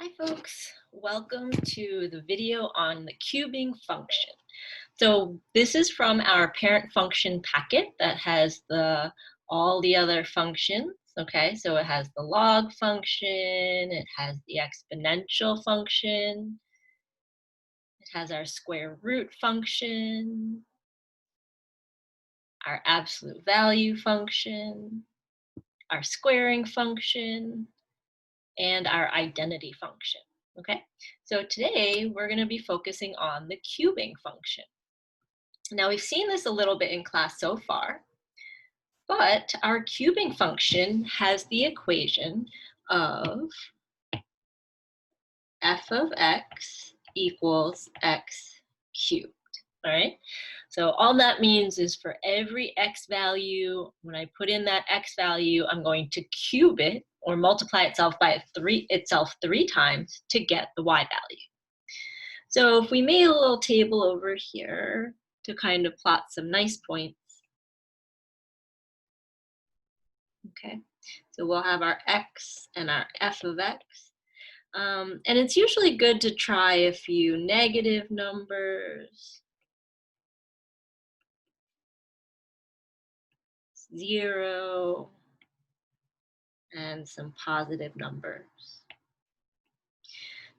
Hi folks, welcome to the video on the cubing function. So this is from our parent function packet that has all the other functions, okay? So it has the log function, it has the exponential function, it has our square root function, our absolute value function, our squaring function, and our identity function, okay? So today we're gonna be focusing on the cubing function. Now we've seen this a little bit in class so far, but our cubing function has the equation of f of x equals x cubed, all right? So all that means is for every x value, when I put in that x value, I'm going to cube it or multiply itself by itself three times to get the y value. So if we made a little table over here to kind of plot some nice points, okay? So we'll have our x and our f of x. And it's usually good to try a few negative numbers, 0, and some positive numbers.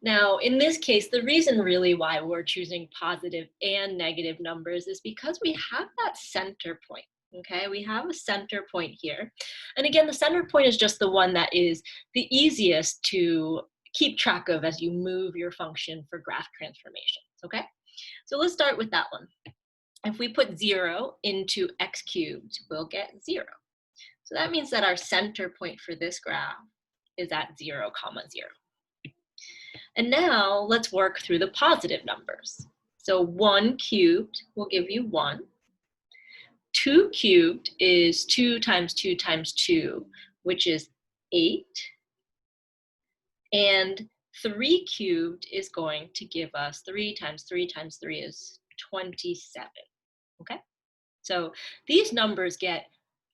Now, in this case, the reason really why we're choosing positive and negative numbers is because we have that center point, okay? We have a center point here. And again, the center point is just the one that is the easiest to keep track of as you move your function for graph transformations, okay? So let's start with that one. If we put 0 into x cubed, we'll get 0. So that means that our center point for this graph is at 0, 0. And now let's work through the positive numbers. So 1 cubed will give you 1. 2 cubed is 2 times 2 times 2, which is 8. And 3 cubed is going to give us 3 times 3 times 3 is 27, okay? So these numbers get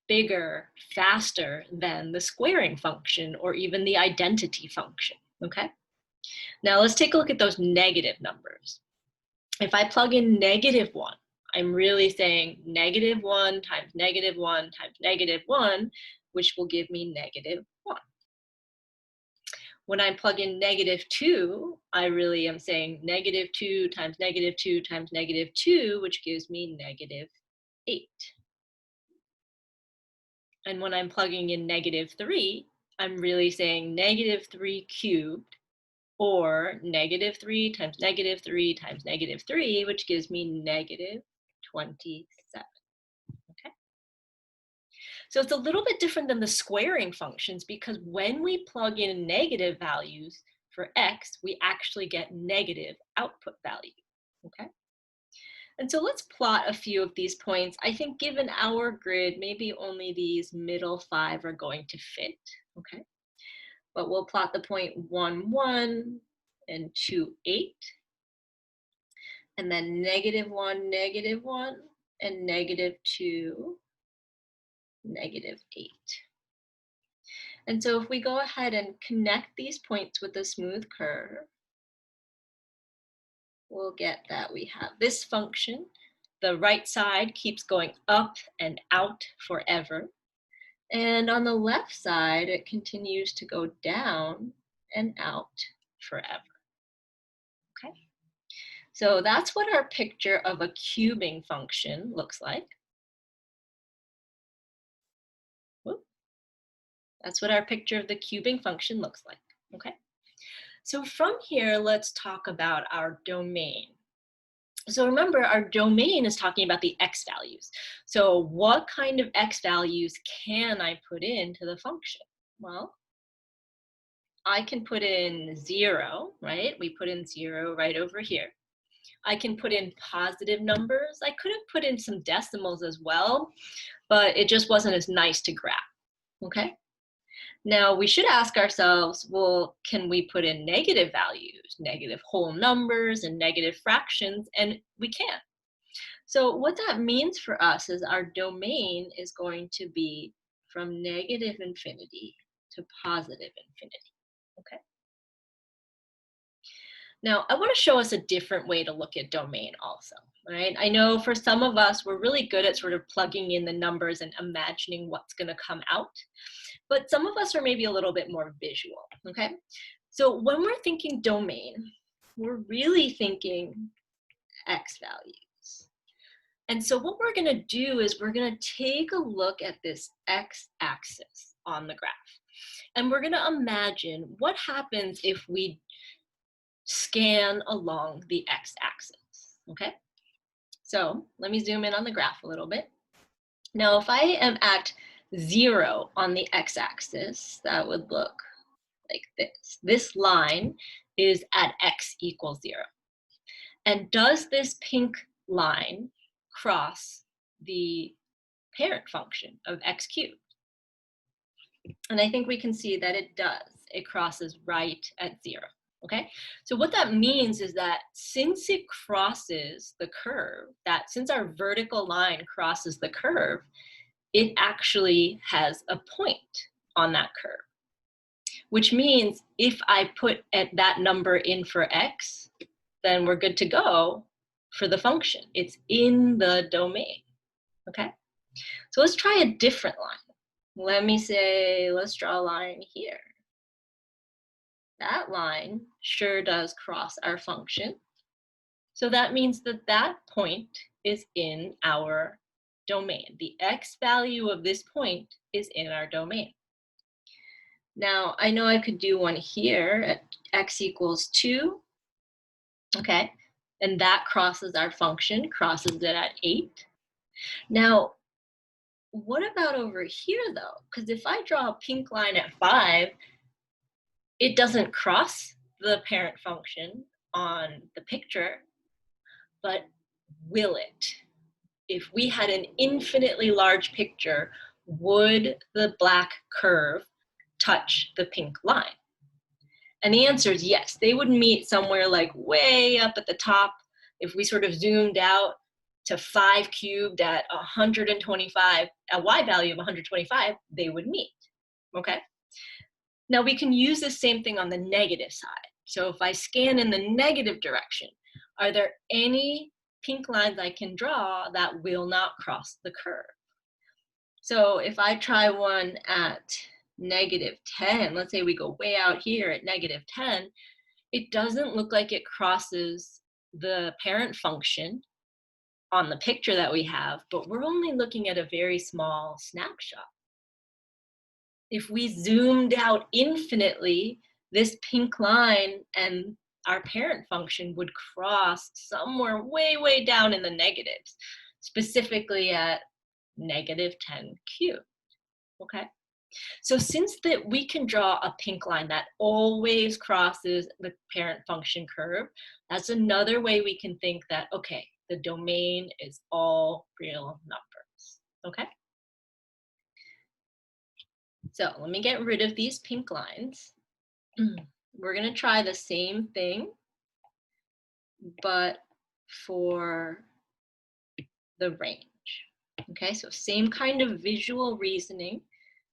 bigger faster than the squaring function or even the identity function, okay? Now let's take a look at those negative numbers. If I plug in -1, I'm really saying -1 times -1 times -1, which will give me -1. When I plug in -2, I really am saying -2 times -2 times -2, which gives me -8. And when I'm plugging in -3, I'm really saying -3 cubed, or -3 times -3 times -3, which gives me -27, okay? So it's a little bit different than the squaring functions because when we plug in negative values for x, we actually get negative output value, okay? And so let's plot a few of these points. I think given our grid, maybe only these middle 5 are going to fit, okay? But we'll plot the point 1, 1, and 2, 8, and then -1, -1, and -2, -8. And so if we go ahead and connect these points with a smooth curve, we'll get that we have this function. The right side keeps going up and out forever. And on the left side, it continues to go down and out forever, okay? So that's what our picture of a cubing function looks like. Whoop. That's what our picture of the cubing function looks like, okay? So from here, let's talk about our domain. So remember, our domain is talking about the x values. So what kind of x values can I put into the function? Well, I can put in 0, right? We put in 0 right over here. I can put in positive numbers. I could have put in some decimals as well, but it just wasn't as nice to graph, okay? Now we should ask ourselves, well, can we put in negative values, negative whole numbers and negative fractions? And we can. So what that means for us is our domain is going to be from -infinity to +infinity, okay? Now, I want to show us a different way to look at domain also, right? I know for some of us, we're really good at sort of plugging in the numbers and imagining what's going to come out, but some of us are maybe a little bit more visual, okay? So when we're thinking domain, we're really thinking x values. And so what we're going to do is we're going to take a look at this x-axis on the graph. And we're going to imagine what happens if we scan along the x-axis, okay? So let me zoom in on the graph a little bit. Now, if I am at 0 on the x-axis, that would look like this. This line is at x equals 0. And does this pink line cross the parent function of x cubed? And I think we can see that it does. It crosses right at 0. Okay, so what that means is that since it crosses the curve, that since our vertical line crosses the curve, it actually has a point on that curve, which means if I put that number in for x, then we're good to go for the function. It's in the domain, okay? So let's try a different line. Let me say, let's draw a line here. That line sure does cross our function. So that means that that point is in our domain. The x value of this point is in our domain. Now, I know I could do one here at x equals 2, okay? And that crosses our function, crosses it at 8. Now, what about over here though? Because if I draw a pink line at 5, it doesn't cross the parent function on the picture, but will it? If we had an infinitely large picture, would the black curve touch the pink line? And the answer is yes. They would meet somewhere like way up at the top. If we sort of zoomed out to 5 cubed at 125, a y value of 125, they would meet, okay? Now we can use the same thing on the negative side. So if I scan in the negative direction, are there any pink lines I can draw that will not cross the curve? So if I try one at -10, let's say we go way out here at -10, it doesn't look like it crosses the parent function on the picture that we have, but we're only looking at a very small snapshot. If we zoomed out infinitely, this pink line and our parent function would cross somewhere way, way down in the negatives, specifically at -10 cubed, okay? So since that we can draw a pink line that always crosses the parent function curve, that's another way we can think that, okay, the domain is all real numbers, okay? So let me get rid of these pink lines. We're gonna try the same thing, but for the range. Okay, so same kind of visual reasoning,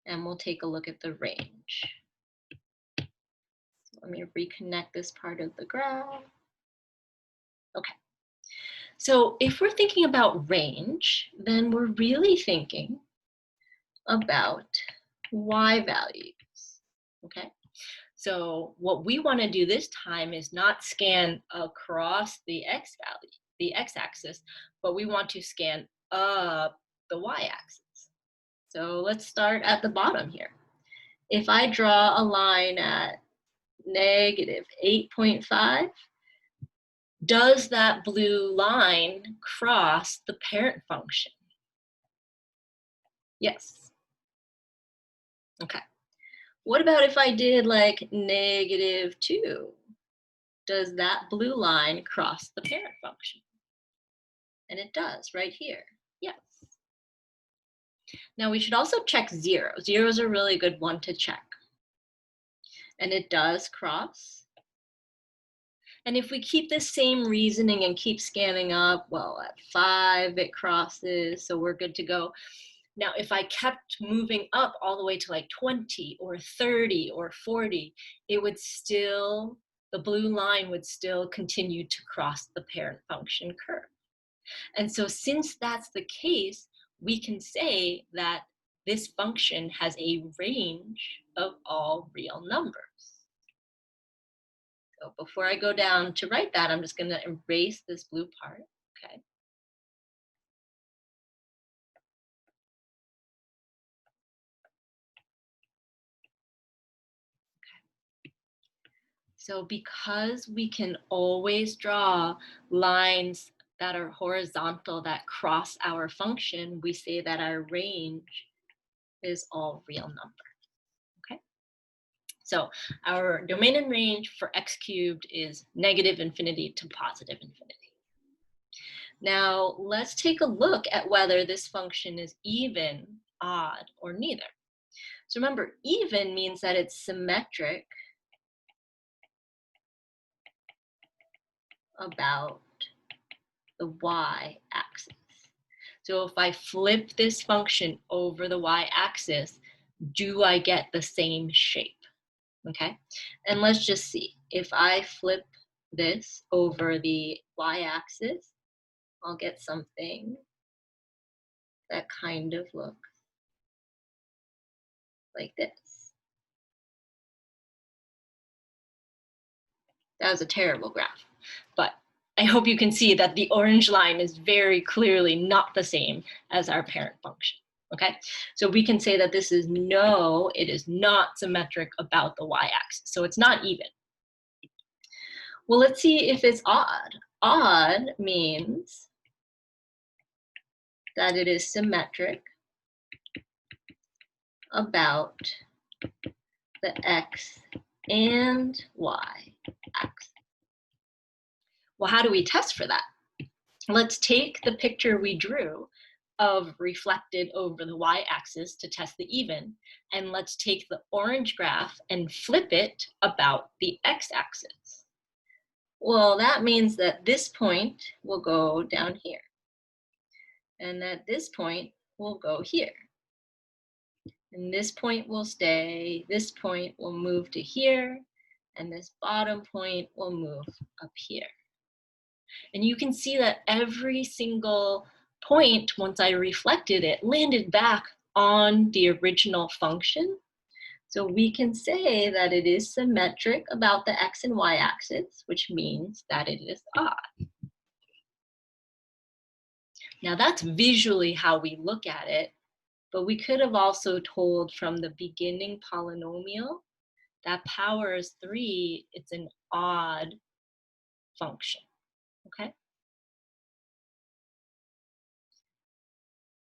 and we'll take a look at the range. So let me reconnect this part of the graph. Okay, so if we're thinking about range, then we're really thinking about y values, okay? So what we want to do this time is not scan across the x value, the x-axis, but we want to scan up the y-axis. So let's start at the bottom here. If I draw a line at -8.5, does that blue line cross the parent function? Yes. Okay. What about if I did like -2? Does that blue line cross the parent function? And it does right here. Yes. Now we should also check 0. 0 is a really good one to check. And it does cross. And if we keep the same reasoning and keep scanning up, well, at 5 it crosses, so we're good to go. Now, if I kept moving up all the way to like 20 or 30 or 40, it would still the blue line would still continue to cross the parent function curve. And so since that's the case, we can say that this function has a range of all real numbers. So before I go down to write that, I'm just going to erase this blue part, okay? So because we can always draw lines that are horizontal that cross our function, we say that our range is all real numbers, okay? So our domain and range for x cubed is negative infinity to positive infinity. Now let's take a look at whether this function is even, odd, or neither. So remember, even means that it's symmetric about the y-axis. So if I flip this function over the y-axis, do I get the same shape? Okay, and let's just see. If I flip this over the y-axis, I'll get something that kind of looks like this. That was a terrible graph, but I hope you can see that the orange line is very clearly not the same as our parent function, okay? So we can say that this is no, it is not symmetric about the y-axis, so it's not even. Well, let's see if it's odd. Odd means that it is symmetric about the x and y axis. Well, how do we test for that? Let's take the picture we drew of reflected over the y-axis to test the even, and let's take the orange graph and flip it about the x-axis. Well, that means that this point will go down here, and that this point will go here. And this point will stay, this point will move to here, and this bottom point will move up here. And you can see that every single point, once I reflected it, landed back on the original function. So we can say that it is symmetric about the x and y axis, which means that it is odd. Now that's visually how we look at it, but we could have also told from the beginning polynomial that power is 3, it's an odd function, okay?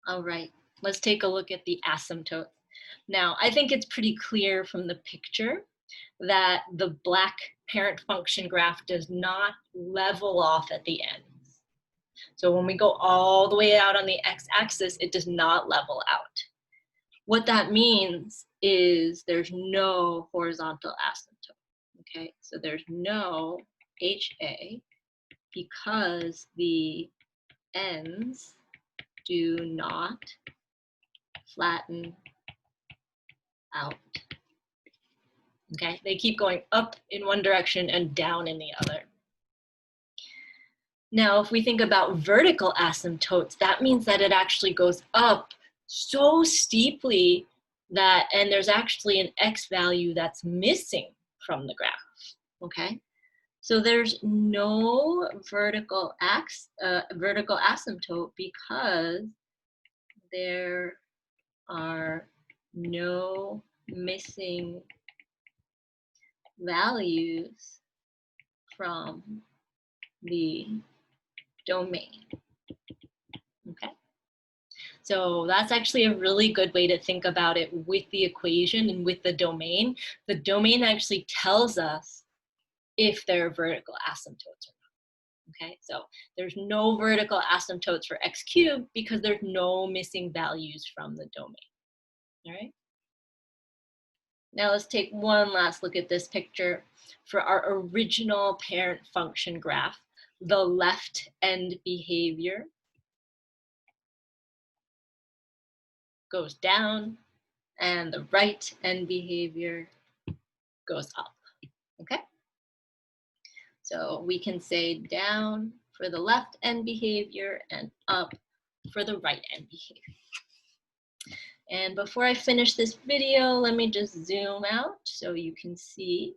All right, let's take a look at the asymptote. Now, I think it's pretty clear from the picture that the black parent function graph does not level off at the ends. So when we go all the way out on the x-axis, it does not level out. What that means is there's no horizontal asymptote, okay? So there's no HA because the ends do not flatten out, okay? They keep going up in one direction and down in the other. Now, if we think about vertical asymptotes, that means that it actually goes up so steeply that, and there's actually an x value that's missing from the graph, okay? So there's no vertical asymptote because there are no missing values from the domain, okay? So that's actually a really good way to think about it with the equation and with the domain. The domain actually tells us if there are vertical asymptotes or not, okay? So there's no vertical asymptotes for x cubed because there's no missing values from the domain, all right? Now let's take one last look at this picture. For our original parent function graph, the left end behavior goes down and the right end behavior goes up, okay? So we can say down for the left end behavior and up for the right end behavior. And before I finish this video, let me just zoom out so you can see